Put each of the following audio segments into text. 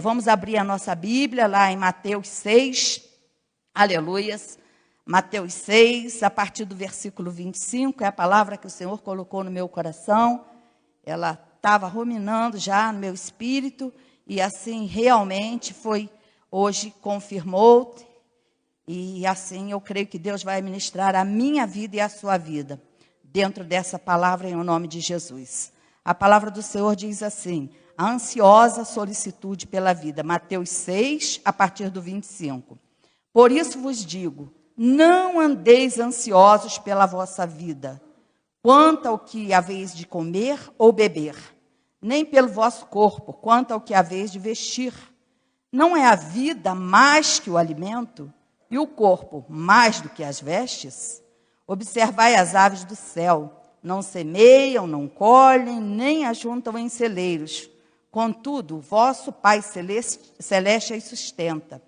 Vamos abrir a nossa Bíblia lá em Mateus 6, aleluias. Mateus 6, a partir do versículo 25, é a palavra que o Senhor colocou no meu coração. Ela estava ruminando já no meu espírito, e assim realmente foi, hoje confirmou, e assim eu creio que Deus vai ministrar a minha vida e a sua vida, dentro dessa palavra em nome de Jesus. A palavra do Senhor diz assim: a ansiosa solicitude pela vida. Mateus 6, a partir do 25. Por isso vos digo, não andeis ansiosos pela vossa vida, quanto ao que haveis de comer ou beber, nem pelo vosso corpo, quanto ao que haveis de vestir. Não é a vida mais que o alimento, e o corpo mais do que as vestes? Observai as aves do céu, não semeiam, não colhem, nem ajuntam em celeiros. Contudo, vosso Pai celeste as sustenta.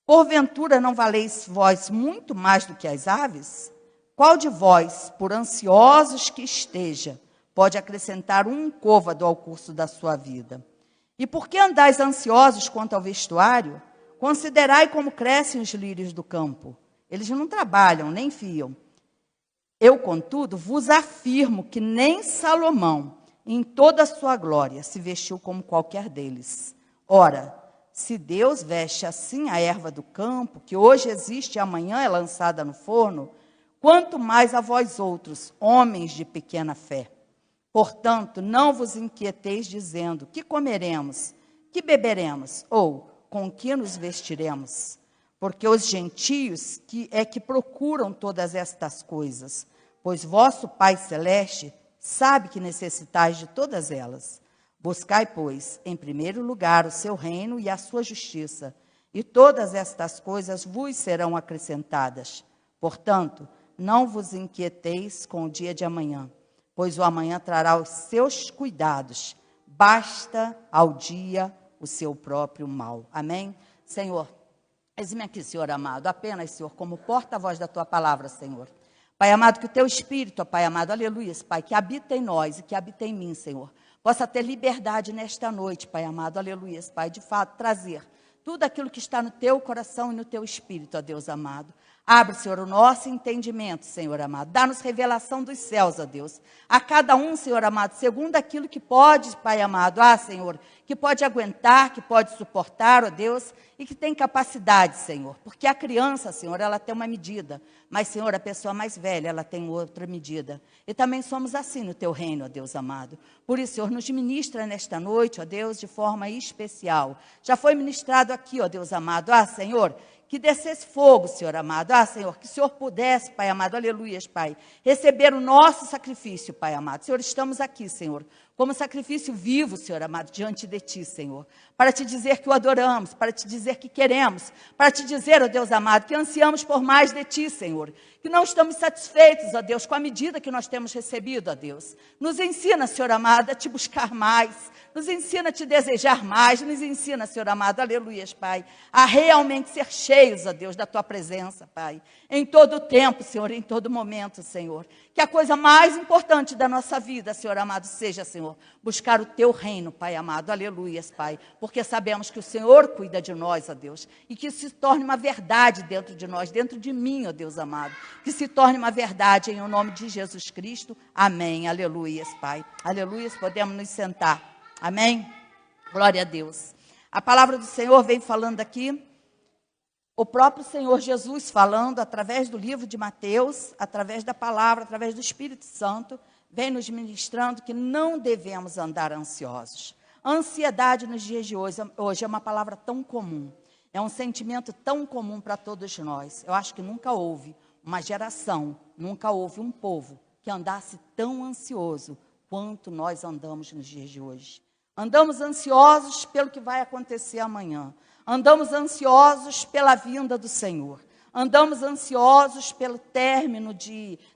Porventura não valeis vós muito mais do que as aves? Qual de vós, por ansiosos que esteja, pode acrescentar um côvado ao curso da sua vida? E por que andais ansiosos quanto ao vestuário? Considerai como crescem os lírios do campo. Eles não trabalham, nem fiam. Eu, contudo, vos afirmo que nem Salomão, em toda a sua glória, se vestiu como qualquer deles. Ora, se Deus veste assim a erva do campo, que hoje existe e amanhã é lançada no forno, quanto mais a vós outros, homens de pequena fé. Portanto, não vos inquieteis dizendo, que comeremos, que beberemos, ou com que nos vestiremos? Porque os gentios que procuram todas estas coisas, pois vosso Pai Celeste sabe que necessitais de todas elas. Buscai, pois, em primeiro lugar o seu reino e a sua justiça, e todas estas coisas vos serão acrescentadas. Portanto, não vos inquieteis com o dia de amanhã, pois o amanhã trará os seus cuidados. Basta ao dia o seu próprio mal. Amém? Senhor, eis-me aqui, Senhor amado, apenas, Senhor, como porta-voz da tua palavra, Senhor. Pai amado, que o teu Espírito, Pai amado, aleluia, Pai, que habita em nós e que habita em mim, Senhor, possa ter liberdade nesta noite, Pai amado, aleluia, Pai, de fato, trazer tudo aquilo que está no teu coração e no teu espírito, ó Deus amado. Abre, Senhor, o nosso entendimento, Senhor amado. Dá-nos revelação dos céus, ó Deus. A cada um, Senhor amado, segundo aquilo que pode, Pai amado. Senhor, que pode aguentar, que pode suportar, ó Deus, e que tem capacidade, Senhor. Porque a criança, Senhor, ela tem uma medida. Mas, Senhor, a pessoa mais velha, ela tem outra medida. E também somos assim no teu reino, ó Deus amado. Por isso, Senhor, nos ministra nesta noite, ó Deus, de forma especial. Já foi ministrado aqui, ó Deus amado. Senhor, que descesse fogo, Senhor amado. Senhor, que o Senhor pudesse, Pai amado, aleluias, Pai, receber o nosso sacrifício, Pai amado. Senhor, estamos aqui, Senhor, como sacrifício vivo, Senhor amado, diante de Ti, Senhor, para Te dizer que o adoramos, para Te dizer que queremos, para Te dizer, ó Deus amado, que ansiamos por mais de Ti, Senhor, que não estamos satisfeitos, ó Deus, com a medida que nós temos recebido, ó Deus. Nos ensina, Senhor amado, a Te buscar mais, nos ensina a Te desejar mais, nos ensina, Senhor amado, aleluias, Pai, a realmente ser cheios, ó Deus, da Tua presença, Pai, em todo o tempo, Senhor, em todo momento, Senhor. Que a coisa mais importante da nossa vida, Senhor amado, seja, Senhor, buscar o Teu reino, Pai amado, aleluias, Pai, porque sabemos que o Senhor cuida de nós, ó Deus, e que isso se torne uma verdade dentro de nós, dentro de mim, ó Deus amado, que se torne uma verdade em nome de Jesus Cristo, amém, aleluias, Pai, aleluias, podemos nos sentar, amém, glória a Deus. A palavra do Senhor vem falando aqui, o próprio Senhor Jesus falando através do livro de Mateus, através da palavra, através do Espírito Santo, vem nos ministrando que não devemos andar ansiosos. A ansiedade nos dias de hoje é uma palavra tão comum, é um sentimento tão comum para todos nós. Eu acho que nunca houve uma geração, nunca houve um povo que andasse tão ansioso quanto nós andamos nos dias de hoje. Andamos ansiosos pelo que vai acontecer amanhã. Andamos ansiosos pela vinda do Senhor. Andamos ansiosos pelo término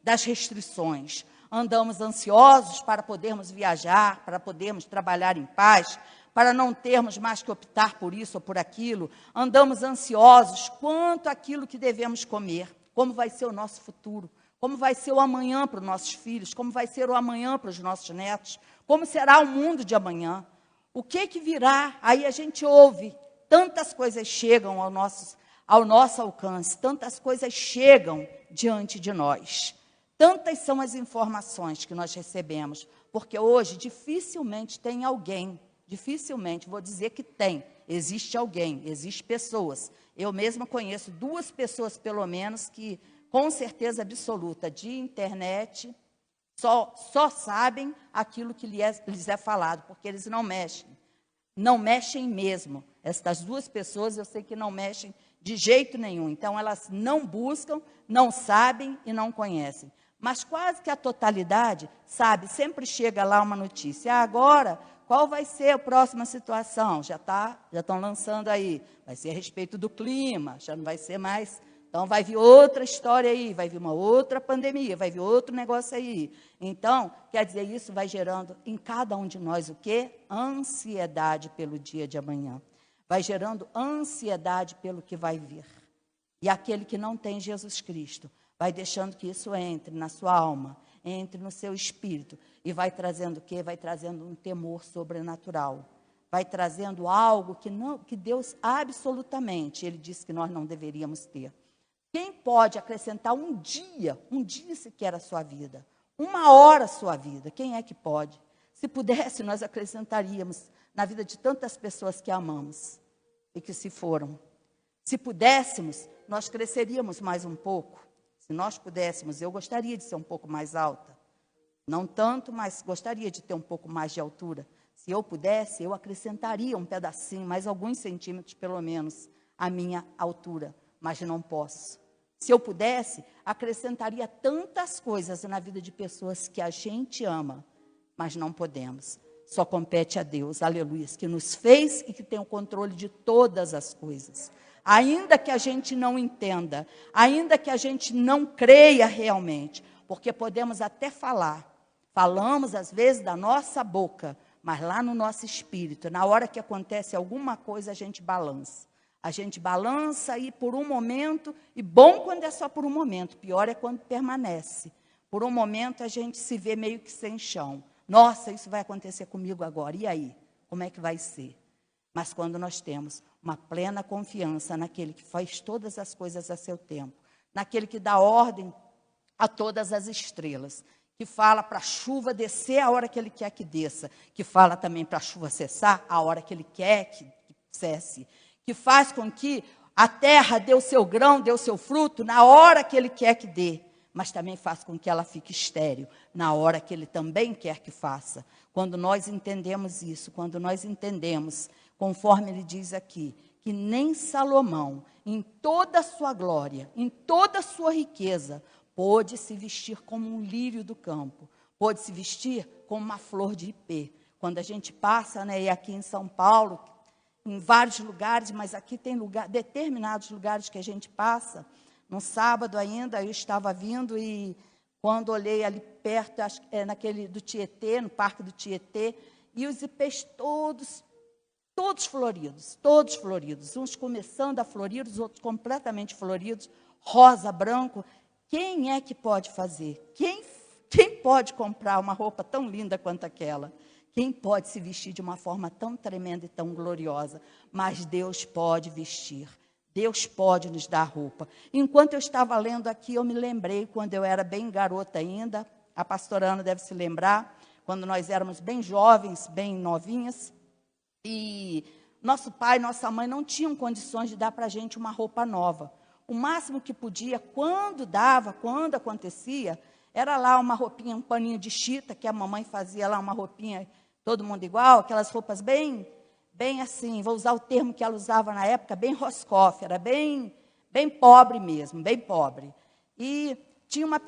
das restrições. Andamos ansiosos para podermos viajar, para podermos trabalhar em paz, para não termos mais que optar por isso ou por aquilo. Andamos ansiosos quanto àquilo que devemos comer, como vai ser o nosso futuro, como vai ser o amanhã para os nossos filhos, como vai ser o amanhã para os nossos netos, como será o mundo de amanhã. O que virá? Aí a gente ouve, tantas coisas chegam ao nosso alcance, tantas coisas chegam diante de nós. Tantas são as informações que nós recebemos, porque hoje dificilmente tem alguém, dificilmente, vou dizer que tem, existe alguém, existem pessoas. Eu mesma conheço 2 pessoas, pelo menos, que com certeza absoluta de internet, só sabem aquilo que lhes é falado, porque eles não mexem. Não mexem mesmo. Estas 2 pessoas eu sei que não mexem de jeito nenhum. Então, elas não buscam, não sabem e não conhecem. Mas quase que a totalidade sabe, sempre chega lá uma notícia. Agora, qual vai ser a próxima situação? Já estão lançando aí. Vai ser a respeito do clima, já não vai ser mais. Então, vai vir outra história aí, vai vir uma outra pandemia, vai vir outro negócio aí. Então, quer dizer, isso vai gerando em cada um de nós o quê? Ansiedade pelo dia de amanhã. Vai gerando ansiedade pelo que vai vir. E aquele que não tem Jesus Cristo, vai deixando que isso entre na sua alma, entre no seu espírito, e vai trazendo o quê? Vai trazendo um temor sobrenatural. Vai trazendo algo que Deus absolutamente, Ele disse que nós não deveríamos ter. Quem pode acrescentar um dia sequer à sua vida? 1 hora à sua vida? Quem é que pode? Se pudesse, nós acrescentaríamos na vida de tantas pessoas que amamos e que se foram. Se pudéssemos, nós cresceríamos mais um pouco. Se nós pudéssemos, eu gostaria de ser um pouco mais alta. Não tanto, mas gostaria de ter um pouco mais de altura. Se eu pudesse, eu acrescentaria um pedacinho, mais alguns centímetros, pelo menos, à minha altura. Mas não posso. Se eu pudesse, acrescentaria tantas coisas na vida de pessoas que a gente ama, mas não podemos. Só compete a Deus, aleluia, que nos fez e que tem o controle de todas as coisas. Ainda que a gente não entenda, ainda que a gente não creia realmente, porque podemos até falamos às vezes da nossa boca, mas lá no nosso espírito, na hora que acontece alguma coisa, a gente balança. A gente balança aí por um momento, e bom quando é só por um momento, pior é quando permanece. Por um momento a gente se vê meio que sem chão. Nossa, isso vai acontecer comigo agora, e aí? Como é que vai ser? Mas quando nós temos uma plena confiança naquele que faz todas as coisas a seu tempo, naquele que dá ordem a todas as estrelas, que fala para a chuva descer a hora que ele quer que desça, que fala também para a chuva cessar a hora que ele quer que cesse, que faz com que a terra dê o seu grão, dê o seu fruto na hora que ele quer que dê, mas também faz com que ela fique estéril na hora que ele também quer que faça. Quando nós entendemos isso, quando nós entendemos, conforme ele diz aqui, que nem Salomão, em toda a sua glória, em toda a sua riqueza, pôde se vestir como um lírio do campo, pôde se vestir como uma flor de ipê. Quando a gente passa, né, e aqui em São Paulo, em vários lugares, mas aqui tem determinados lugares que a gente passa. No sábado ainda, eu estava vindo e quando olhei ali perto, naquele do Tietê, no Parque do Tietê, e os ipês todos floridos, uns começando a florir, os outros completamente floridos, rosa, branco. Quem é que pode fazer? Quem pode comprar uma roupa tão linda quanto aquela? Quem pode se vestir de uma forma tão tremenda e tão gloriosa? Mas Deus pode vestir. Deus pode nos dar roupa. Enquanto eu estava lendo aqui, eu me lembrei, quando eu era bem garota ainda, a pastora Ana deve se lembrar, quando nós éramos bem jovens, bem novinhas, e nosso pai e nossa mãe não tinham condições de dar para a gente uma roupa nova. O máximo que podia, quando acontecia, era lá uma roupinha, um paninho de chita, que a mamãe fazia lá uma roupinha, todo mundo igual, aquelas roupas bem assim, vou usar o termo que ela usava na época, bem Roscoff, era bem pobre mesmo, bem pobre. E tinha uma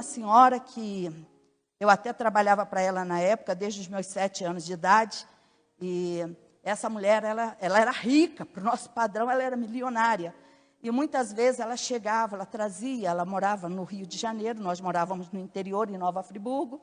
senhora que eu até trabalhava para ela na época, desde os meus 7 anos de idade, e essa mulher, ela era rica, para o nosso padrão, ela era milionária. E muitas vezes ela chegava, ela trazia, ela morava no Rio de Janeiro, nós morávamos no interior, em Nova Friburgo,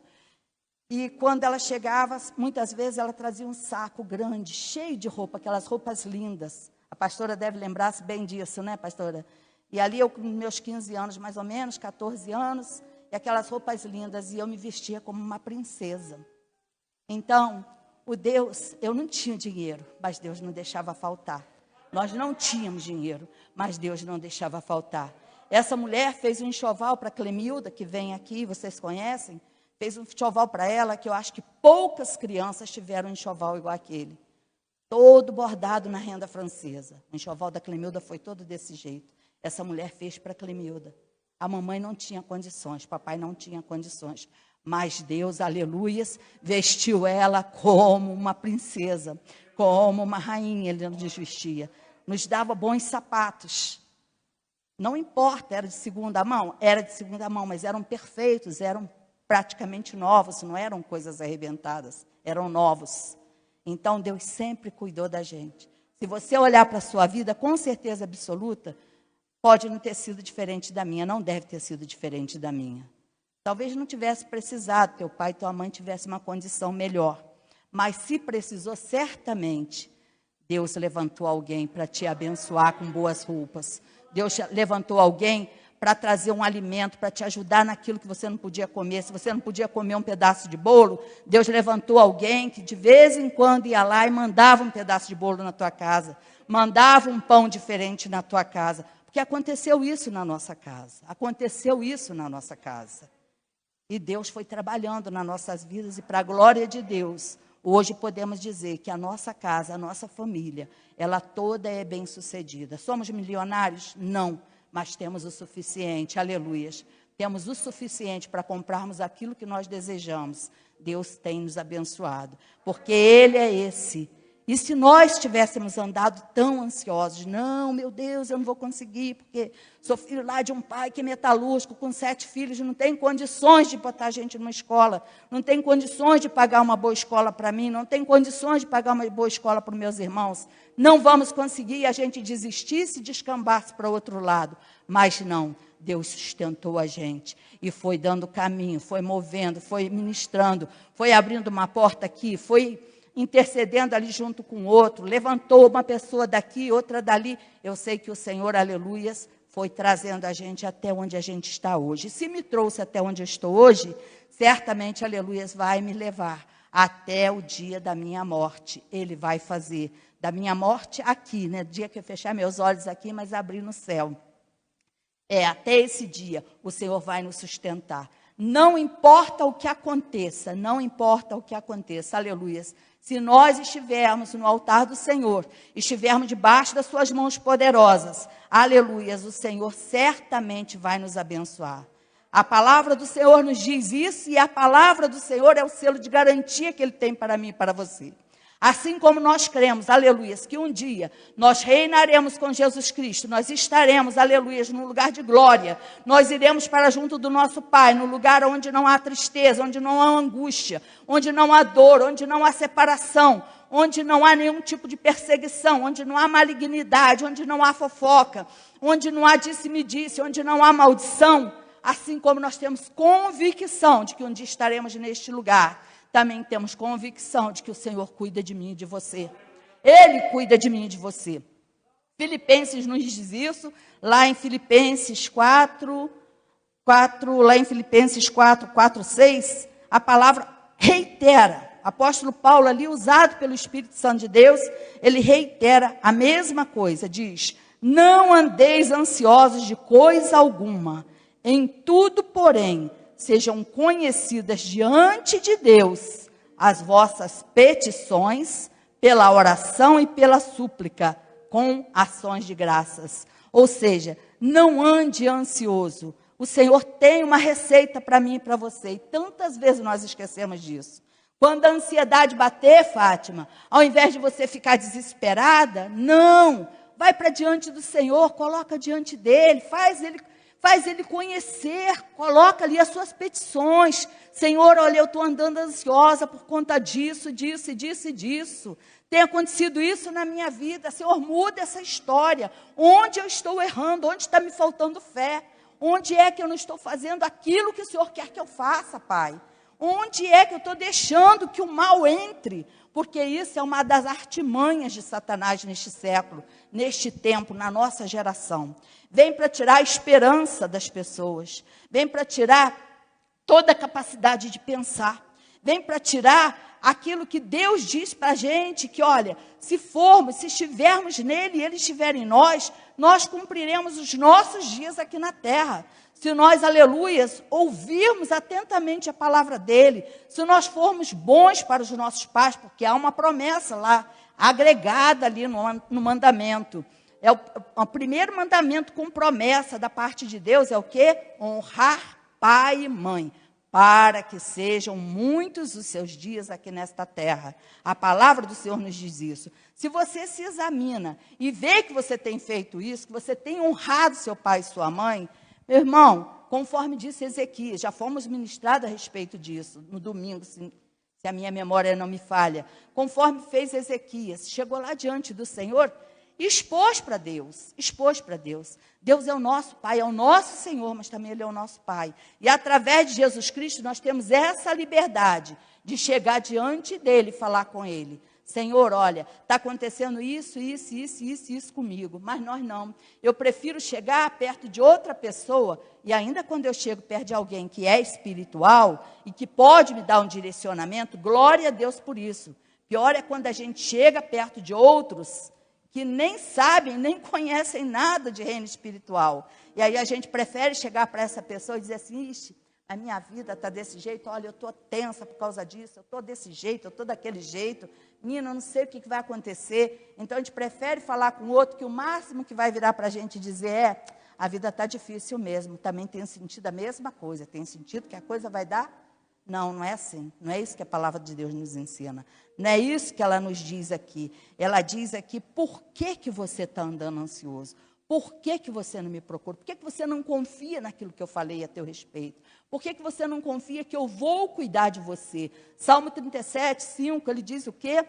e quando ela chegava, muitas vezes ela trazia um saco grande, cheio de roupa, aquelas roupas lindas. A pastora deve lembrar-se bem disso, né, pastora? E ali eu, com meus 15 anos, mais ou menos, 14 anos, e aquelas roupas lindas, e eu me vestia como uma princesa. Então, eu não tinha dinheiro, mas Deus não deixava faltar. Nós não tínhamos dinheiro, mas Deus não deixava faltar. Essa mulher fez um enxoval para Clemilda, que vem aqui, vocês conhecem? Fez um enxoval para ela, que eu acho que poucas crianças tiveram um enxoval igual aquele. Todo bordado na renda francesa. O enxoval da Clemilda foi todo desse jeito. Essa mulher fez para Clemilda. A mamãe não tinha condições, papai não tinha condições. Mas Deus, aleluias, vestiu ela como uma princesa, como uma rainha, ele nos vestia. Nos dava bons sapatos. Não importa, era de segunda mão? Era de segunda mão, mas eram perfeitos, eram praticamente novos, não eram coisas arrebentadas, eram novos. Então, Deus sempre cuidou da gente. Se você olhar para a sua vida, com certeza absoluta, pode não ter sido diferente da minha, não deve ter sido diferente da minha. Talvez não tivesse precisado, teu pai e tua mãe tivessem uma condição melhor. Mas se precisou, certamente, Deus levantou alguém para te abençoar com boas roupas. Deus levantou alguém para trazer um alimento, para te ajudar naquilo que você não podia comer. Se você não podia comer um pedaço de bolo, Deus levantou alguém que de vez em quando ia lá e mandava um pedaço de bolo na tua casa. Mandava um pão diferente na tua casa. Porque aconteceu isso na nossa casa. Aconteceu isso na nossa casa. E Deus foi trabalhando nas nossas vidas e para a glória de Deus, hoje podemos dizer que a nossa casa, a nossa família, ela toda é bem-sucedida. Somos milionários? Não, mas temos o suficiente, aleluias. Temos o suficiente para comprarmos aquilo que nós desejamos. Deus tem nos abençoado, porque Ele é esse. E se nós tivéssemos andado tão ansiosos, não, meu Deus, eu não vou conseguir, porque sou filho lá de um pai que é metalúrgico, com 7 filhos, não tem condições de botar a gente numa escola, não tem condições de pagar uma boa escola para mim, não tem condições de pagar uma boa escola para os meus irmãos, não vamos conseguir, a gente desistisse e descambasse para o outro lado. Mas não, Deus sustentou a gente e foi dando caminho, foi movendo, foi ministrando, foi abrindo uma porta aqui, foi intercedendo ali junto com o outro, levantou uma pessoa daqui, outra dali. Eu sei que o Senhor, aleluias, foi trazendo a gente até onde a gente está hoje. E se me trouxe até onde eu estou hoje, certamente, aleluias, vai me levar até o dia da minha morte. Ele vai fazer da minha morte aqui, né? Dia que eu fechar meus olhos aqui, mas abrir no céu. Até esse dia, o Senhor vai nos sustentar. Não importa o que aconteça, não importa o que aconteça, aleluias. Se nós estivermos no altar do Senhor, estivermos debaixo das suas mãos poderosas, aleluias, o Senhor certamente vai nos abençoar. A palavra do Senhor nos diz isso, e a palavra do Senhor é o selo de garantia que Ele tem para mim e para você. Assim como nós cremos, aleluias, que um dia nós reinaremos com Jesus Cristo, nós estaremos, aleluias, num lugar de glória, nós iremos para junto do nosso Pai, no lugar onde não há tristeza, onde não há angústia, onde não há dor, onde não há separação, onde não há nenhum tipo de perseguição, onde não há malignidade, onde não há fofoca, onde não há disse-me-disse, onde não há maldição. Assim como nós temos convicção de que um dia estaremos neste lugar, também temos convicção de que o Senhor cuida de mim e de você. Ele cuida de mim e de você. Filipenses nos diz isso, lá em Filipenses 4, lá em Filipenses 4, 6, a palavra reitera. Apóstolo Paulo ali, usado pelo Espírito Santo de Deus, ele reitera a mesma coisa, diz: não andeis ansiosos de coisa alguma, em tudo, porém, sejam conhecidas diante de Deus as vossas petições, pela oração e pela súplica, com ações de graças. Ou seja, não ande ansioso. O Senhor tem uma receita para mim e para você. E tantas vezes nós esquecemos disso. Quando a ansiedade bater, Fátima, ao invés de você ficar desesperada, não. Vai para diante do Senhor, coloca diante dele, faz ele conhecer, coloca ali as suas petições. Senhor, olha, eu estou andando ansiosa por conta disso, disso e disso e disso. Tem acontecido isso na minha vida. Senhor, muda essa história. Onde eu estou errando? Onde está me faltando fé? Onde é que eu não estou fazendo aquilo que o Senhor quer que eu faça, Pai? Onde é que eu estou deixando que o mal entre? Porque isso é uma das artimanhas de Satanás neste século, neste tempo, na nossa geração. Vem para tirar a esperança das pessoas. Vem para tirar toda a capacidade de pensar. Vem para tirar aquilo que Deus diz para a gente, que olha, se formos, se estivermos nele e ele estiver em nós, nós cumpriremos os nossos dias aqui na terra. Se nós, aleluias, ouvirmos atentamente a palavra dele, se nós formos bons para os nossos pais, porque há uma promessa lá, agregada ali no mandamento. O primeiro mandamento com promessa da parte de Deus é o quê? Honrar pai e mãe, para que sejam muitos os seus dias aqui nesta terra. A palavra do Senhor nos diz isso. Se você se examina e vê que você tem feito isso, que você tem honrado seu pai e sua mãe, meu irmão, conforme disse Ezequias, já fomos ministrados a respeito disso, no domingo, se a minha memória não me falha. Conforme fez Ezequias, chegou lá diante do Senhor e expôs para Deus, Deus é o nosso Pai, é o nosso Senhor, mas também Ele é o nosso Pai. E através de Jesus Cristo, nós temos essa liberdade de chegar diante dEle e falar com Ele. Senhor, olha, está acontecendo isso comigo, mas nós não. Eu prefiro chegar perto de outra pessoa, e ainda quando eu chego perto de alguém que é espiritual e que pode me dar um direcionamento, glória a Deus por isso. Pior é quando a gente chega perto de outros que nem sabem, nem conhecem nada de reino espiritual. E aí a gente prefere chegar para essa pessoa e dizer assim, ixi, a minha vida está desse jeito, olha, eu estou tensa por causa disso, eu estou desse jeito, eu estou daquele jeito, menina, eu não sei o que vai acontecer. Então a gente prefere falar com o outro, que o máximo que vai virar para a gente dizer é, a vida está difícil mesmo, também tem sentido a mesma coisa, tem sentido que a coisa vai dar? Não, não é assim, não é isso que a palavra de Deus nos ensina, não é isso que ela nos diz aqui. Ela diz aqui, por que você está andando ansioso? Por que você não me procura? Por que você não confia naquilo que eu falei a teu respeito? Por que você não confia que eu vou cuidar de você? Salmo 37, 5, ele diz o quê?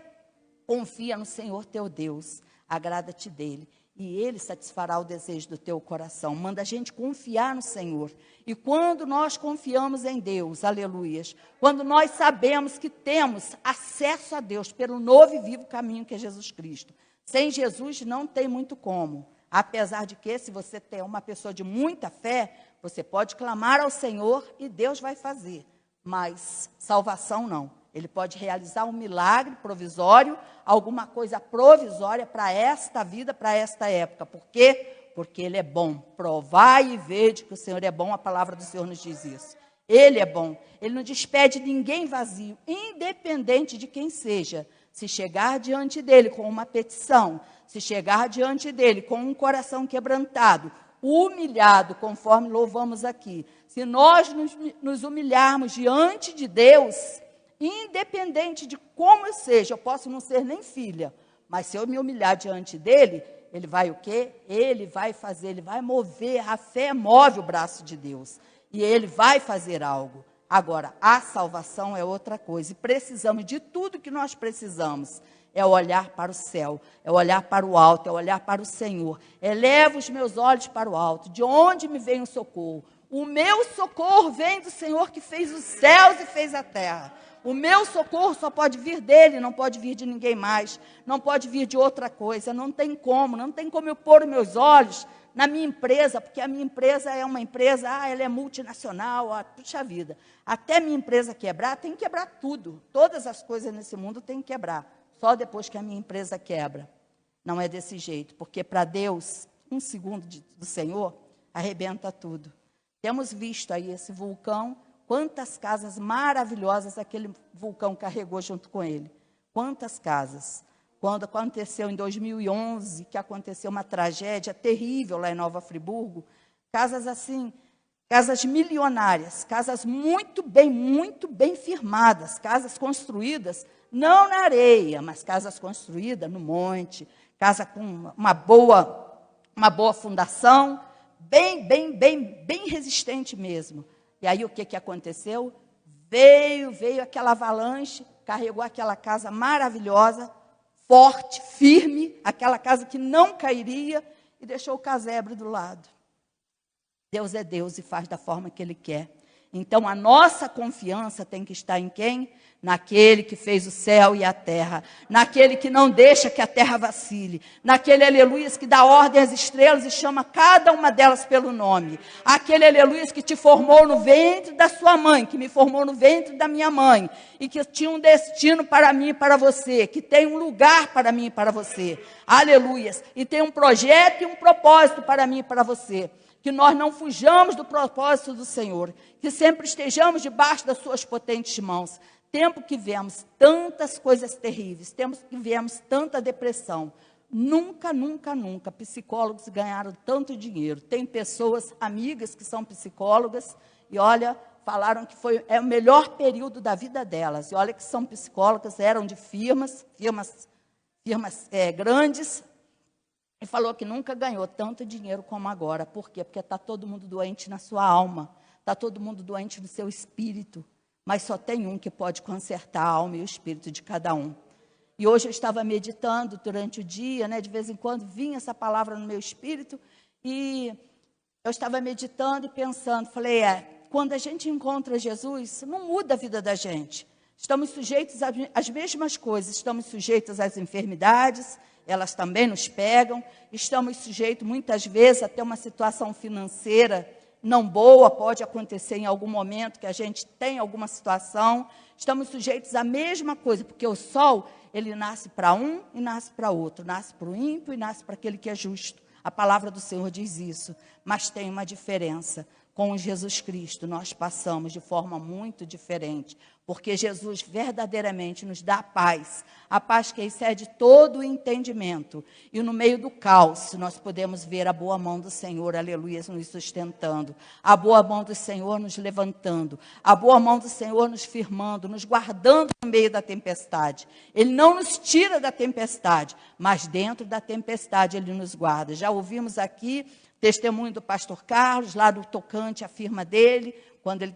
Confia no Senhor teu Deus, agrada-te dele, e ele satisfará o desejo do teu coração. Manda a gente confiar no Senhor. E quando nós confiamos em Deus, aleluias, quando nós sabemos que temos acesso a Deus pelo novo e vivo caminho que é Jesus Cristo. Sem Jesus não tem muito como. Apesar de que, se você tem uma pessoa de muita fé, você pode clamar ao Senhor e Deus vai fazer. Mas salvação não. Ele pode realizar um milagre provisório, alguma coisa provisória para esta vida, para esta época. Por quê? Porque Ele é bom. Provai e vede que o Senhor é bom, a palavra do Senhor nos diz isso. Ele é bom. Ele não despede ninguém vazio, independente de quem seja. Se chegar diante dEle com uma petição, se chegar diante dEle com um coração quebrantado, humilhado, conforme louvamos aqui, se nós nos humilharmos diante de Deus, independente de como eu seja, eu posso não ser nem filha, mas se eu me humilhar diante dele, ele vai o quê? Ele vai fazer, ele vai mover, a fé move o braço de Deus, e ele vai fazer algo. Agora, a salvação é outra coisa, e precisamos de tudo que nós precisamos, é olhar para o céu, é olhar para o alto, é olhar para o Senhor. Eleva os meus olhos para o alto, de onde me vem o socorro? O meu socorro vem do Senhor que fez os céus e fez a terra. O meu socorro só pode vir dele, não pode vir de ninguém mais, não pode vir de outra coisa, não tem como eu pôr os meus olhos na minha empresa, porque a minha empresa é uma empresa, ela é multinacional, puxa vida, até minha empresa quebrar, tem que quebrar tudo, todas as coisas nesse mundo tem que quebrar, só depois que a minha empresa quebra. Não é desse jeito, porque para Deus, um segundo do Senhor, arrebenta tudo. Temos visto aí esse vulcão, quantas casas maravilhosas aquele vulcão carregou junto com ele. Quantas casas. Quando aconteceu em 2011, que aconteceu uma tragédia terrível lá em Nova Friburgo, casas assim, casas milionárias, casas muito bem firmadas, casas construídas, não na areia, mas casas construídas no monte, casa com uma boa fundação, bem resistente mesmo. E aí o que aconteceu? Veio aquela avalanche, carregou aquela casa maravilhosa, forte, firme, aquela casa que não cairia, e deixou o casebre do lado. Deus é Deus e faz da forma que Ele quer. Então, a nossa confiança tem que estar em quem? Naquele que fez o céu e a terra, naquele que não deixa que a terra vacile, naquele aleluias que dá ordem às estrelas e chama cada uma delas pelo nome, aquele aleluias que te formou no ventre da sua mãe, que me formou no ventre da minha mãe, e que tinha um destino para mim e para você, que tem um lugar para mim e para você, aleluias, e tem um projeto e um propósito para mim e para você. Que nós não fujamos do propósito do Senhor, que sempre estejamos debaixo das suas potentes mãos. Tempo que vemos tantas coisas terríveis, tempos que vemos tanta depressão. Nunca, nunca, nunca psicólogos ganharam tanto dinheiro. Tem pessoas, amigas que são psicólogas, e olha, falaram que é o melhor período da vida delas. E olha que são psicólogas, eram de firmas grandes, e falou que nunca ganhou tanto dinheiro como agora. Por quê? Porque está todo mundo doente na sua alma, está todo mundo doente no seu espírito, mas só tem um que pode consertar a alma e o espírito de cada um. E hoje eu estava meditando durante o dia, de vez em quando vinha essa palavra no meu espírito, e eu estava meditando e pensando, falei, quando a gente encontra Jesus, não muda a vida da gente. Estamos sujeitos às mesmas coisas, estamos sujeitos às enfermidades, elas também nos pegam, estamos sujeitos muitas vezes a ter uma situação financeira não boa, pode acontecer em algum momento que a gente tem alguma situação, estamos sujeitos à mesma coisa, porque o sol, ele nasce para um e nasce para outro, nasce para o ímpio e nasce para aquele que é justo. A palavra do Senhor diz isso, mas tem uma diferença. Com Jesus Cristo, nós passamos de forma muito diferente, porque Jesus verdadeiramente nos dá a paz que excede todo o entendimento. E no meio do caos, nós podemos ver a boa mão do Senhor, aleluia, nos sustentando, a boa mão do Senhor nos levantando, a boa mão do Senhor nos firmando, nos guardando no meio da tempestade. Ele não nos tira da tempestade, mas dentro da tempestade Ele nos guarda. Já ouvimos aqui testemunho do pastor Carlos, lá do tocante à firma dele, quando ele,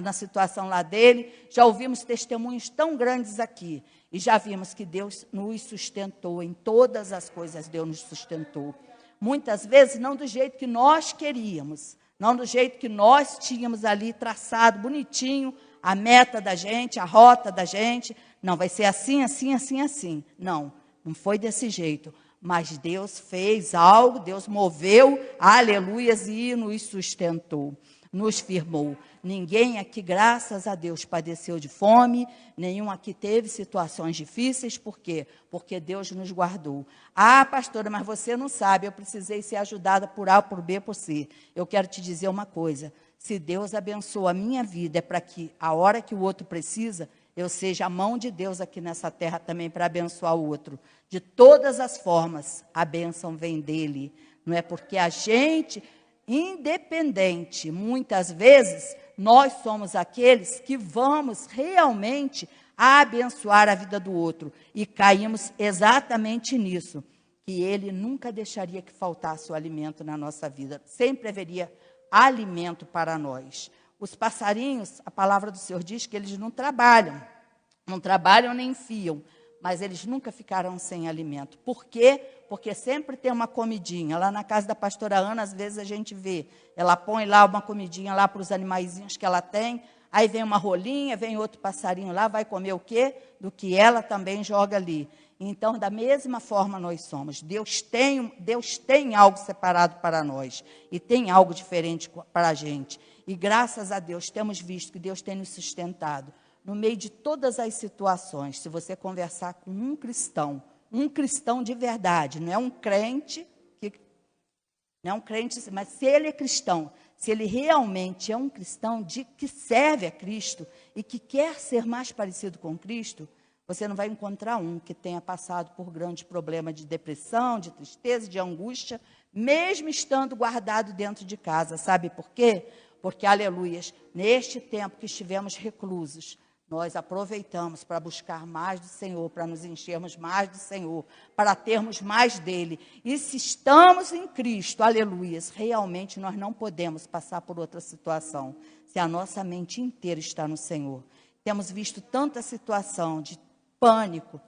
na situação lá dele, já ouvimos testemunhos tão grandes aqui, e já vimos que Deus nos sustentou, em todas as coisas Deus nos sustentou. Muitas vezes não do jeito que nós queríamos, não do jeito que nós tínhamos ali traçado bonitinho, a meta da gente, a rota da gente, não, vai ser assim, assim, assim, assim. Não, não foi desse jeito. Mas Deus fez algo, Deus moveu, aleluias, e nos sustentou, nos firmou. Ninguém aqui, graças a Deus, padeceu de fome, nenhum aqui teve situações difíceis, por quê? Porque Deus nos guardou. Ah, pastora, mas você não sabe, eu precisei ser ajudada por A, por B, por C. Eu quero te dizer uma coisa, se Deus abençoa a minha vida, é para que a hora que o outro precisa, eu seja a mão de Deus aqui nessa terra também para abençoar o outro. De todas as formas, a bênção vem dele. Não é porque a gente, independente, muitas vezes, nós somos aqueles que vamos realmente abençoar a vida do outro. E caímos exatamente nisso, que ele nunca deixaria que faltasse o alimento na nossa vida. Sempre haveria alimento para nós. Os passarinhos, a palavra do Senhor diz que eles não trabalham nem fiam, mas eles nunca ficarão sem alimento. Por quê? Porque sempre tem uma comidinha. Lá na casa da pastora Ana, às vezes a gente vê, ela põe lá uma comidinha lá para os animaizinhos que ela tem, aí vem uma rolinha, vem outro passarinho lá, vai comer o quê? Do que ela também joga ali. Então, da mesma forma nós somos. Deus tem algo separado para nós e tem algo diferente para a gente. E graças a Deus temos visto que Deus tem nos sustentado. No meio de todas as situações, se você conversar com um cristão de verdade, não é um crente, mas se ele é cristão, se ele realmente é um cristão que serve a Cristo e que quer ser mais parecido com Cristo, você não vai encontrar um que tenha passado por grande problema de depressão, de tristeza, de angústia, mesmo estando guardado dentro de casa. Sabe por quê? Porque, aleluias, neste tempo que estivemos reclusos, nós aproveitamos para buscar mais do Senhor, para nos enchermos mais do Senhor, para termos mais dele. E se estamos em Cristo, aleluias, realmente nós não podemos passar por outra situação, se a nossa mente inteira está no Senhor. Temos visto tanta situação de pânico,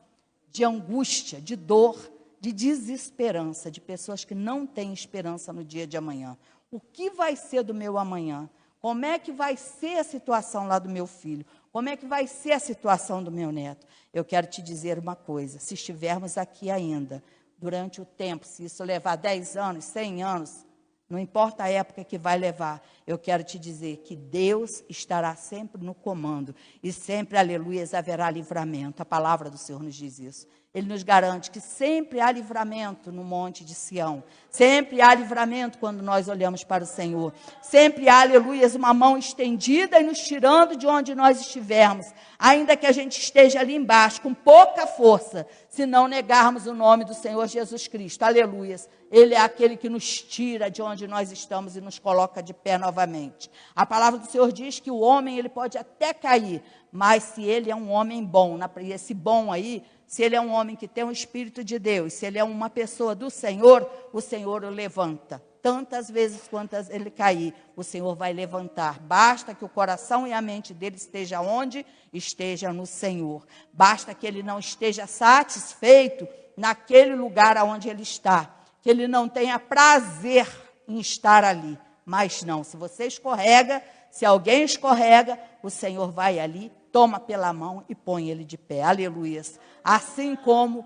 de angústia, de dor, de desesperança, de pessoas que não têm esperança no dia de amanhã. O que vai ser do meu amanhã? Como é que vai ser a situação lá do meu filho? Como é que vai ser a situação do meu neto? Eu quero te dizer uma coisa, se estivermos aqui ainda, durante o tempo, se isso levar 10 anos, 100 anos, não importa a época que vai levar, eu quero te dizer que Deus estará sempre no comando e sempre, aleluias, haverá livramento. A palavra do Senhor nos diz isso. Ele nos garante que sempre há livramento no monte de Sião. Sempre há livramento quando nós olhamos para o Senhor. Sempre há, aleluias, uma mão estendida e nos tirando de onde nós estivermos. Ainda que a gente esteja ali embaixo, com pouca força, se não negarmos o nome do Senhor Jesus Cristo. Aleluias. Ele é aquele que nos tira de onde nós estamos e nos coloca de pé novamente. A palavra do Senhor diz que o homem, ele pode até cair, mas se ele é um homem bom, e esse bom aí, se ele é um homem que tem o Espírito de Deus, se ele é uma pessoa do Senhor, o Senhor o levanta. Tantas vezes quantas ele cair, o Senhor vai levantar. Basta que o coração e a mente dele esteja onde? Esteja no Senhor. Basta que ele não esteja satisfeito naquele lugar onde ele está. Que ele não tenha prazer em estar ali. Mas não, se você escorrega, se alguém escorrega, o Senhor vai ali, toma pela mão e põe ele de pé. Aleluias. Assim como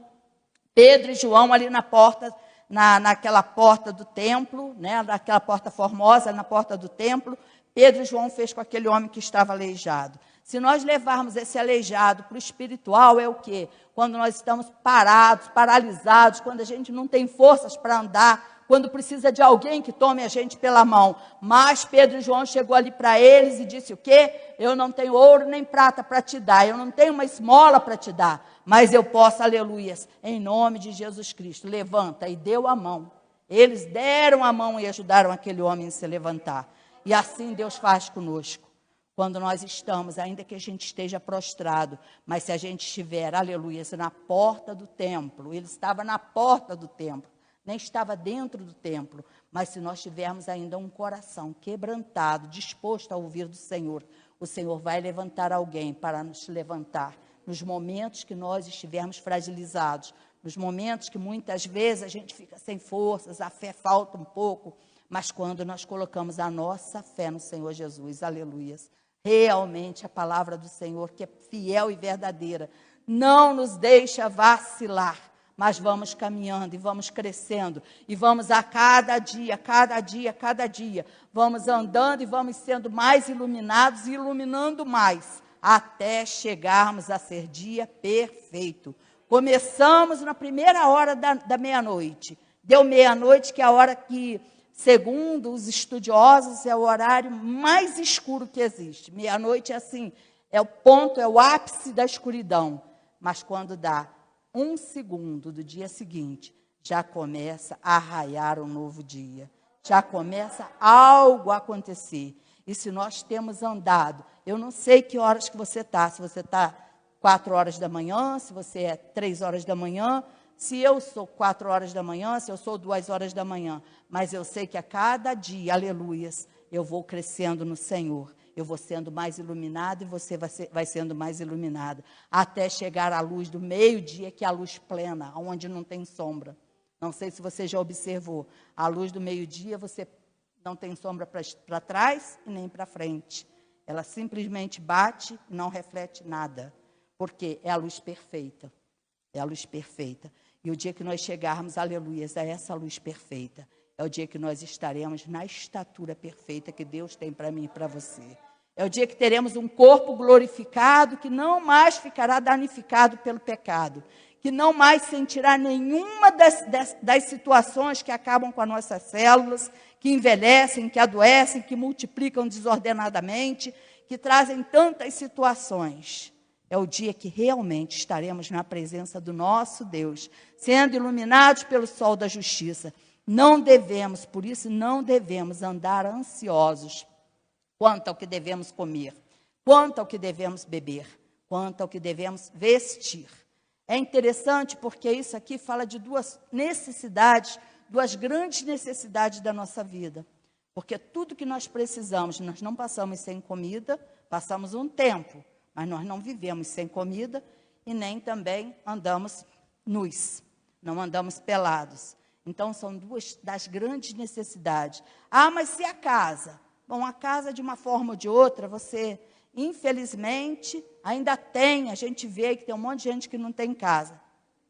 Pedro e João ali na porta, naquela porta do templo, né, naquela porta formosa, na porta do templo, Pedro e João fez com aquele homem que estava aleijado. Se nós levarmos esse aleijado para o espiritual, é o quê? Quando nós estamos parados, paralisados, quando a gente não tem forças para andar, quando precisa de alguém que tome a gente pela mão. Mas Pedro e João chegou ali para eles e disse o quê? Eu não tenho ouro nem prata para te dar, eu não tenho uma esmola para te dar, mas eu posso, aleluias, em nome de Jesus Cristo, levanta, e deu a mão. Eles deram a mão e ajudaram aquele homem a se levantar. E assim Deus faz conosco. Quando nós estamos, ainda que a gente esteja prostrado, mas se a gente estiver, aleluia, na porta do templo, ele estava na porta do templo, nem estava dentro do templo, mas se nós tivermos ainda um coração quebrantado, disposto a ouvir do Senhor, o Senhor vai levantar alguém para nos levantar, nos momentos que nós estivermos fragilizados, nos momentos que muitas vezes a gente fica sem forças, a fé falta um pouco, mas quando nós colocamos a nossa fé no Senhor Jesus, aleluias, realmente a palavra do Senhor, que é fiel e verdadeira, não nos deixa vacilar, mas vamos caminhando e vamos crescendo, e vamos a cada dia, vamos andando e vamos sendo mais iluminados e iluminando mais, até chegarmos a ser dia perfeito. Começamos na primeira hora da meia-noite, deu meia-noite, que é a hora que, segundo os estudiosos, é o horário mais escuro que existe. Meia-noite é assim, é o ponto, é o ápice da escuridão. Mas quando dá 1 segundo do dia seguinte, já começa a raiar um novo dia. Já começa algo a acontecer. E se nós temos andado, eu não sei que horas que você está, se você está 4 horas da manhã, se você é 3 horas da manhã, se eu sou 4 horas da manhã, se eu sou 2 horas da manhã, mas eu sei que a cada dia, aleluias, eu vou crescendo no Senhor, eu vou sendo mais iluminado e você vai sendo mais iluminada, até chegar à luz do meio-dia, que é a luz plena, onde não tem sombra. Não sei se você já observou, a luz do meio-dia você não tem sombra para trás e nem para frente. Ela simplesmente bate e não reflete nada, porque é a luz perfeita. É a luz perfeita. E o dia que nós chegarmos, aleluias, a essa luz perfeita, é o dia que nós estaremos na estatura perfeita que Deus tem para mim e para você. É o dia que teremos um corpo glorificado, que não mais ficará danificado pelo pecado, que não mais sentirá nenhuma das situações que acabam com as nossas células, que envelhecem, que adoecem, que multiplicam desordenadamente, que trazem tantas situações. É o dia que realmente estaremos na presença do nosso Deus, sendo iluminados pelo sol da justiça. Não devemos, por isso, não devemos andar ansiosos quanto ao que devemos comer, quanto ao que devemos beber, quanto ao que devemos vestir. É interessante porque isso aqui fala de duas necessidades, duas grandes necessidades da nossa vida. Porque tudo que nós precisamos, nós não passamos sem comida, passamos um tempo, mas nós não vivemos sem comida e nem também andamos nus, não andamos pelados. Então, são duas das grandes necessidades. Ah, mas se a casa? Bom, a casa, de uma forma ou de outra, você, infelizmente, ainda tem, a gente vê que tem um monte de gente que não tem casa,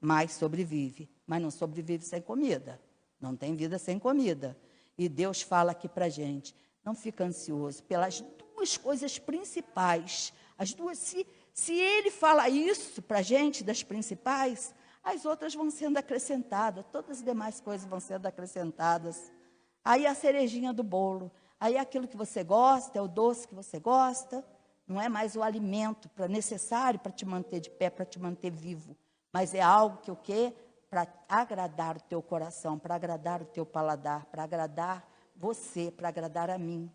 mas sobrevive. Mas não sobrevive sem comida. Não tem vida sem comida. E Deus fala aqui para a gente, não fica ansioso pelas duas coisas principais. As duas, se Ele fala isso para a gente, das principais, as outras vão sendo acrescentadas, todas as demais coisas vão sendo acrescentadas. Aí a cerejinha do bolo, aí aquilo que você gosta, é o doce que você gosta, não é mais o alimento necessário para te manter de pé, para te manter vivo, mas é algo que o quê? Para agradar o teu coração, para agradar o teu paladar, para agradar você, para agradar a mim.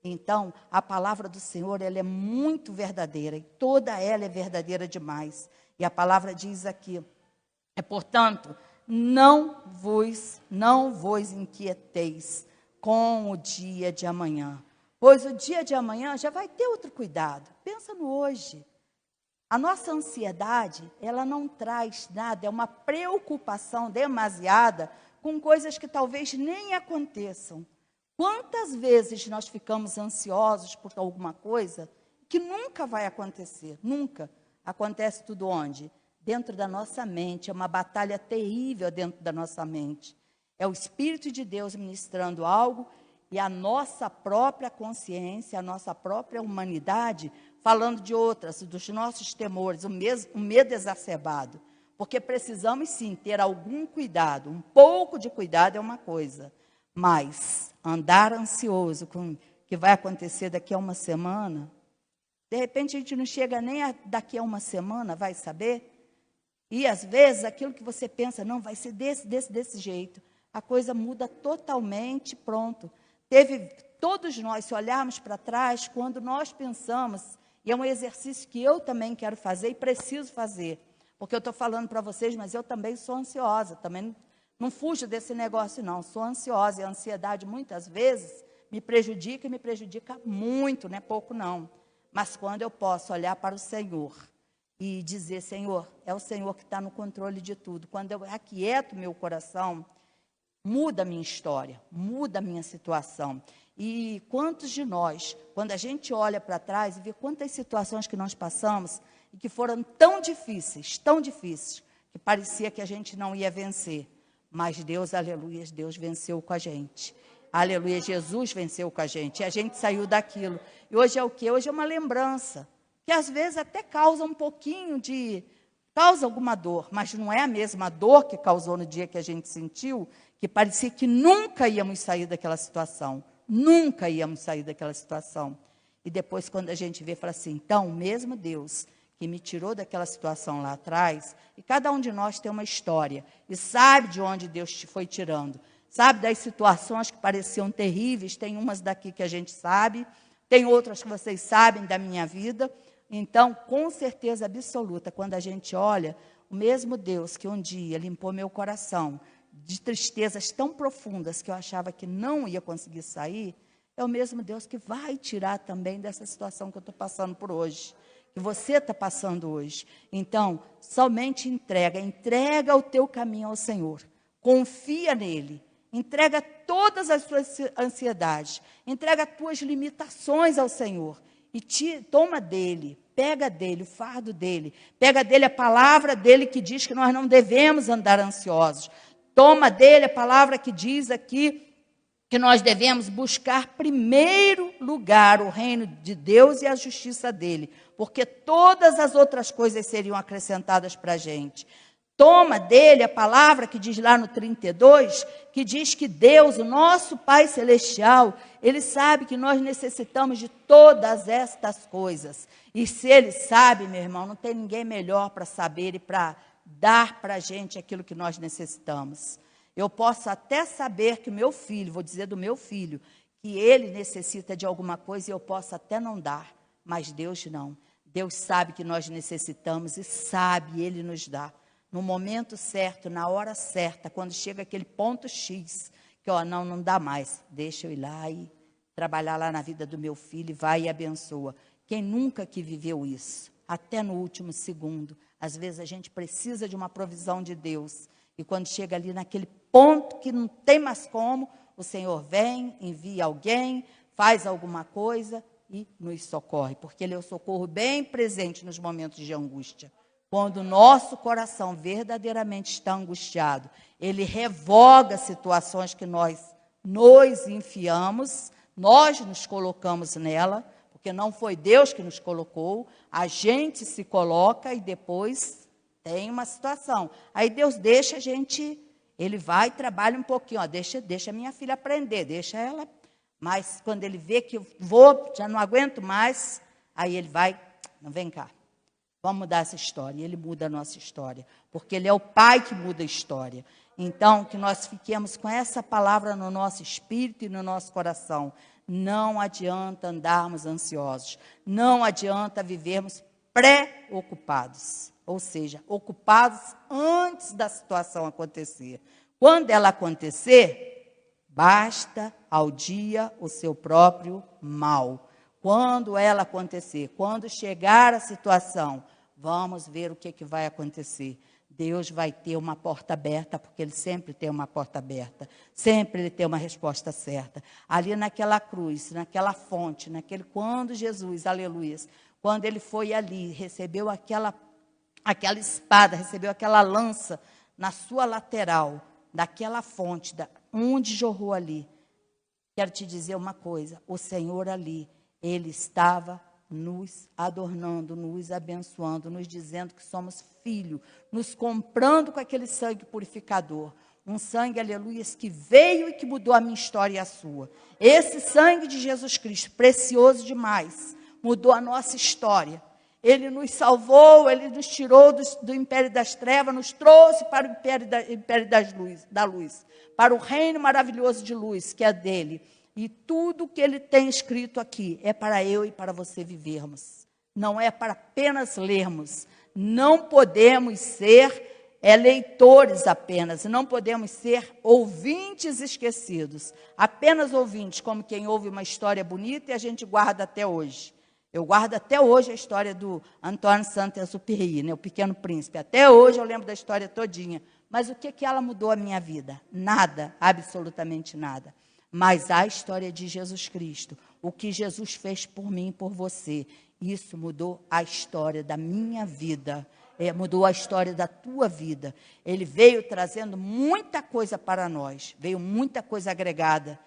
Então, a palavra do Senhor, ela é muito verdadeira, e toda ela é verdadeira demais. E a palavra diz aqui, portanto, não vos inquieteis com o dia de amanhã, pois o dia de amanhã já vai ter outro cuidado. Pensa no hoje. A nossa ansiedade, ela não traz nada, é uma preocupação demasiada com coisas que talvez nem aconteçam. Quantas vezes nós ficamos ansiosos por alguma coisa que nunca vai acontecer, nunca. Acontece tudo onde? Dentro da nossa mente, é uma batalha terrível dentro da nossa mente. É o Espírito de Deus ministrando algo e a nossa própria consciência, a nossa própria humanidade, falando de outras, dos nossos temores, o medo exacerbado. Porque precisamos sim ter algum cuidado, um pouco de cuidado é uma coisa, mas andar ansioso com o que vai acontecer daqui a uma semana, de repente a gente não chega nem daqui a uma semana, vai saber? E às vezes aquilo que você pensa, não, vai ser desse jeito, a coisa muda totalmente, pronto. Todos nós, se olharmos para trás, quando nós pensamos, e é um exercício que eu também quero fazer e preciso fazer, porque eu estou falando para vocês, mas eu também sou ansiosa, também não fujo desse negócio não, sou ansiosa, e a ansiedade muitas vezes me prejudica e me prejudica muito, não é pouco não. Mas quando eu posso olhar para o Senhor e dizer, Senhor, é o Senhor que está no controle de tudo, quando eu aquieto meu coração, muda a minha história, muda a minha situação. E quantos de nós, quando a gente olha para trás e vê quantas situações que nós passamos e que foram tão difíceis, que parecia que a gente não ia vencer. Mas Deus, aleluia, Deus venceu com a gente. Aleluia, Jesus venceu com a gente. E a gente saiu daquilo. E hoje é o quê? Hoje é uma lembrança, que às vezes até causa um pouquinho causa alguma dor, mas não é a mesma dor que causou no dia que a gente sentiu, que parecia que nunca íamos sair daquela situação. Nunca íamos sair daquela situação. E depois, quando a gente vê, fala assim, então, o mesmo Deus que me tirou daquela situação lá atrás, e cada um de nós tem uma história, e sabe de onde Deus te foi tirando, sabe das situações que pareciam terríveis, tem umas daqui que a gente sabe, tem outras que vocês sabem da minha vida. Então, com certeza absoluta, quando a gente olha, o mesmo Deus que um dia limpou meu coração de tristezas tão profundas que eu achava que não ia conseguir sair, é o mesmo Deus que vai tirar também dessa situação que eu estou passando por hoje, que você está passando hoje. Então, somente entrega o teu caminho ao Senhor, confia nele, entrega todas as suas ansiedades, entrega as tuas limitações ao Senhor e toma dele, pega dele o fardo dele, pega dele a palavra dele que diz que nós não devemos andar ansiosos. Toma dele a palavra que diz aqui que nós devemos buscar primeiro lugar o reino de Deus e a justiça dele, porque todas as outras coisas seriam acrescentadas para a gente. Toma dele a palavra que diz lá no 32, que diz que Deus, o nosso Pai Celestial, Ele sabe que nós necessitamos de todas estas coisas. E se Ele sabe, meu irmão, não tem ninguém melhor para saber e para dar para a gente aquilo que nós necessitamos. Eu posso até saber que o meu filho, vou dizer do meu filho, que ele necessita de alguma coisa e eu posso até não dar, mas Deus não. Deus sabe que nós necessitamos e sabe, Ele nos dá. No momento certo, na hora certa, quando chega aquele ponto X, que não dá mais, deixa eu ir lá e trabalhar lá na vida do meu filho, e vai e abençoa. Quem nunca que viveu isso? Até no último segundo, às vezes a gente precisa de uma provisão de Deus, e quando chega ali naquele ponto que não tem mais como, o Senhor vem, envia alguém, faz alguma coisa e nos socorre, porque Ele é o socorro bem presente nos momentos de angústia. Quando o nosso coração verdadeiramente está angustiado, Ele revoga situações que nós nos enfiamos, nós nos colocamos nela, porque não foi Deus que nos colocou, a gente se coloca e depois tem uma situação. Aí Deus deixa a gente, Ele vai e trabalha um pouquinho, ó, deixa a minha filha aprender, deixa ela. Mas quando Ele vê que eu já não aguento mais, aí Ele vai, não, vem cá, vamos mudar essa história. E Ele muda a nossa história, porque Ele é o Pai que muda a história. Então, que nós fiquemos com essa palavra no nosso espírito e no nosso coração. Não adianta andarmos ansiosos, não adianta vivermos preocupados, ou seja, ocupados antes da situação acontecer. Quando ela acontecer, basta ao dia o seu próprio mal. Quando ela acontecer, quando chegar a situação, vamos ver o que vai acontecer. Deus vai ter uma porta aberta, porque Ele sempre tem uma porta aberta. Sempre Ele tem uma resposta certa. Ali naquela cruz, naquela fonte, quando Jesus, aleluias, quando Ele foi ali, recebeu aquela espada, recebeu aquela lança na sua lateral, daquela fonte, onde jorrou ali. Quero te dizer uma coisa, o Senhor ali, Ele estava nos adornando, nos abençoando, nos dizendo que somos filhos, nos comprando com aquele sangue purificador. Um sangue, aleluia, que veio e que mudou a minha história e a sua. Esse sangue de Jesus Cristo, precioso demais, mudou a nossa história. Ele nos salvou, Ele nos tirou do império das trevas, nos trouxe para o império da luz, para o reino maravilhoso de luz, que é dele. E tudo que Ele tem escrito aqui é para eu e para você vivermos. Não é para apenas lermos. Não podemos ser leitores apenas. Não podemos ser ouvintes esquecidos. Apenas ouvintes, como quem ouve uma história bonita e a gente guarda até hoje. Eu guardo até hoje a história do Antoine Saint-Exupéry, o Pequeno Príncipe. Até hoje eu lembro da história todinha. Mas o que ela mudou a minha vida? Nada, absolutamente nada. Mas a história de Jesus Cristo, o que Jesus fez por mim e por você, isso mudou a história da minha vida, mudou a história da tua vida. Ele veio trazendo muita coisa para nós, veio muita coisa agregada,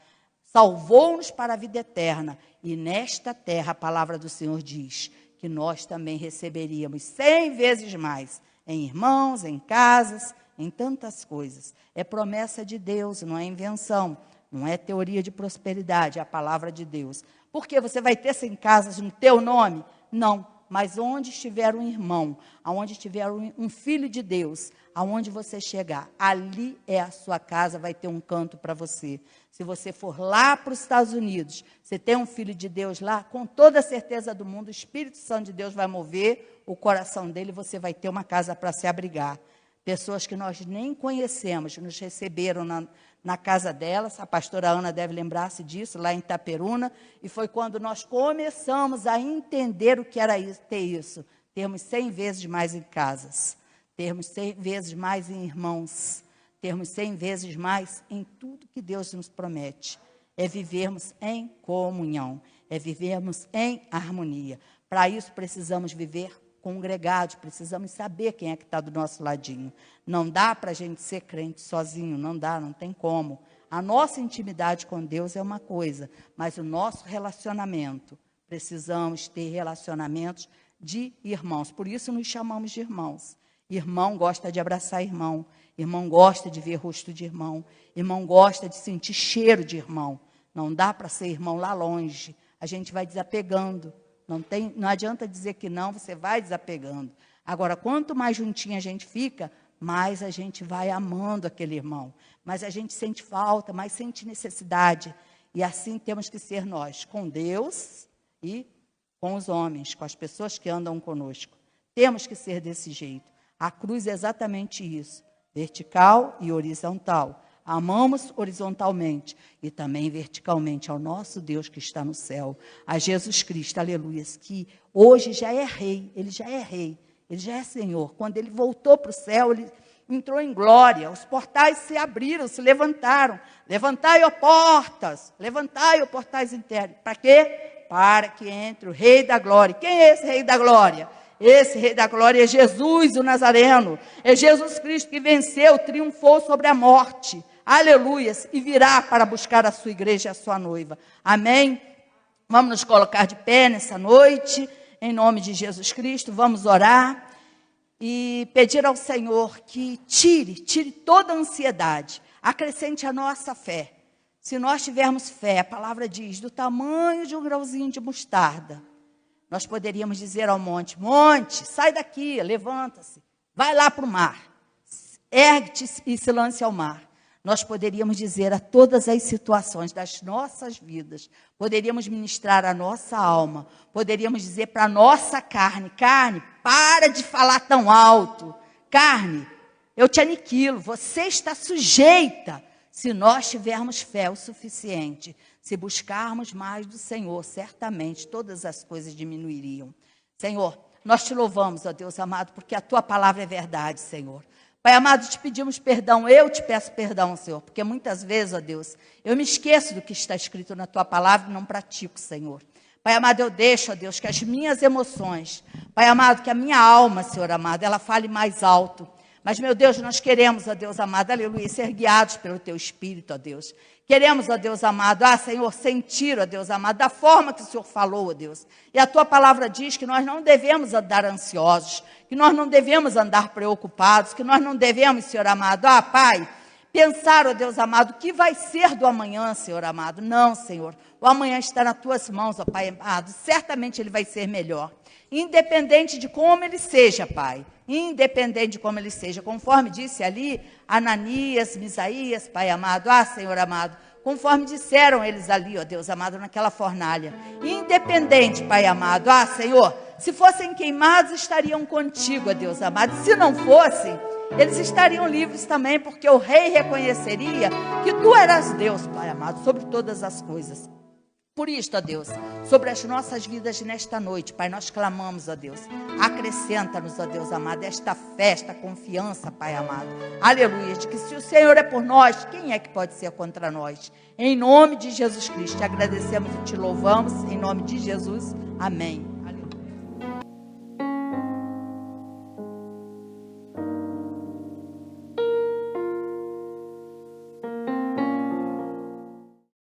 salvou-nos para a vida eterna. E nesta terra, a palavra do Senhor diz que nós também receberíamos 100 vezes mais, em irmãos, em casas, em tantas coisas. É promessa de Deus, não é invenção. Não é teoria de prosperidade, é a palavra de Deus. Porque você vai ter 100 casas no teu nome? Não, mas onde estiver um irmão, aonde estiver um filho de Deus, aonde você chegar, ali é a sua casa, vai ter um canto para você. Se você for lá para os Estados Unidos, você tem um filho de Deus lá, com toda a certeza do mundo, o Espírito Santo de Deus vai mover o coração dele, você vai ter uma casa para se abrigar. Pessoas que nós nem conhecemos, nos receberam na casa delas, a pastora Ana deve lembrar-se disso, lá em Itaperuna, e foi quando nós começamos a entender o que era ter isso, termos 100 vezes mais em casas, termos 100 vezes mais em irmãos, termos 100 vezes mais em tudo que Deus nos promete, é vivermos em comunhão, é vivermos em harmonia. Para isso precisamos viver congregados, precisamos saber quem é que está do nosso ladinho. Não dá para a gente ser crente sozinho, não dá, não tem como. A nossa intimidade com Deus é uma coisa, mas o nosso relacionamento, precisamos ter relacionamentos de irmãos. Por isso nos chamamos de irmãos. Irmão gosta de abraçar irmão, irmão gosta de ver rosto de irmão, irmão gosta de sentir cheiro de irmão. Não dá para ser irmão lá longe, a gente vai desapegando. Não adianta dizer que não, você vai desapegando. Agora, quanto mais juntinho a gente fica, mais a gente vai amando aquele irmão. Mais a gente sente falta, mais sente necessidade. E assim temos que ser nós, com Deus e com os homens, com as pessoas que andam conosco. Temos que ser desse jeito. A cruz é exatamente isso, vertical e horizontal. Amamos horizontalmente e também verticalmente ao nosso Deus que está no céu, a Jesus Cristo, aleluia, que hoje já é rei, ele já é rei, ele já é Senhor. Quando ele voltou para o céu, entrou em glória, os portais se abriram, se levantaram. Levantai, ó portas, levantai, ó portais internos. Para quê? Para que entre o Rei da Glória. Quem é esse Rei da Glória? Esse Rei da Glória é Jesus, o Nazareno. É Jesus Cristo que venceu, triunfou sobre a morte. Aleluias. E virá para buscar a sua igreja e a sua noiva. Amém? Vamos nos colocar de pé nessa noite, em nome de Jesus Cristo. Vamos orar e pedir ao Senhor que tire toda a ansiedade. Acrescente a nossa fé. Se nós tivermos fé, a palavra diz, do tamanho de um grãozinho de mostarda, nós poderíamos dizer ao monte, monte, sai daqui, levanta-se, vai lá para o mar, ergue-te e se lance ao mar. Nós poderíamos dizer a todas as situações das nossas vidas, poderíamos ministrar a nossa alma, poderíamos dizer para a nossa carne, carne, para de falar tão alto, carne, eu te aniquilo, você está sujeita. Se nós tivermos fé o suficiente, se buscarmos mais do Senhor, certamente todas as coisas diminuiriam. Senhor, nós te louvamos, ó Deus amado, porque a tua palavra é verdade, Senhor. Pai amado, te pedimos perdão, eu te peço perdão, Senhor, porque muitas vezes, ó Deus, eu me esqueço do que está escrito na tua palavra e não pratico, Senhor. Pai amado, eu deixo, ó Deus, que as minhas emoções, Pai amado, que a minha alma, Senhor amado, ela fale mais alto. Mas, meu Deus, nós queremos, ó Deus amado, aleluia, ser guiados pelo teu Espírito, ó Deus. Queremos, ó Deus amado, Senhor, sentir, ó Deus amado, da forma que o Senhor falou, ó Deus. E a tua palavra diz que nós não devemos andar ansiosos, que nós não devemos andar preocupados, que nós não devemos, Senhor amado, Pai, pensar, ó Deus amado, o que vai ser do amanhã, Senhor amado. Não, Senhor, o amanhã está nas tuas mãos, ó Pai amado, certamente ele vai ser melhor. Independente de como ele seja, Pai, independente de como ele seja, conforme disse ali, Ananias, Misaías, Pai amado, Senhor amado, conforme disseram eles ali, ó Deus amado, naquela fornalha, independente, Pai amado, Senhor, se fossem queimados, estariam contigo, ó Deus amado, se não fossem, eles estariam livres também, porque o rei reconheceria que tu eras Deus, Pai amado, sobre todas as coisas. Por isto, ó Deus, sobre as nossas vidas nesta noite, Pai, nós clamamos, ó Deus, acrescenta-nos, ó Deus amado, esta fé, esta confiança, Pai amado, aleluia, de que se o Senhor é por nós, quem é que pode ser contra nós? Em nome de Jesus Cristo, te agradecemos e te louvamos, em nome de Jesus, amém.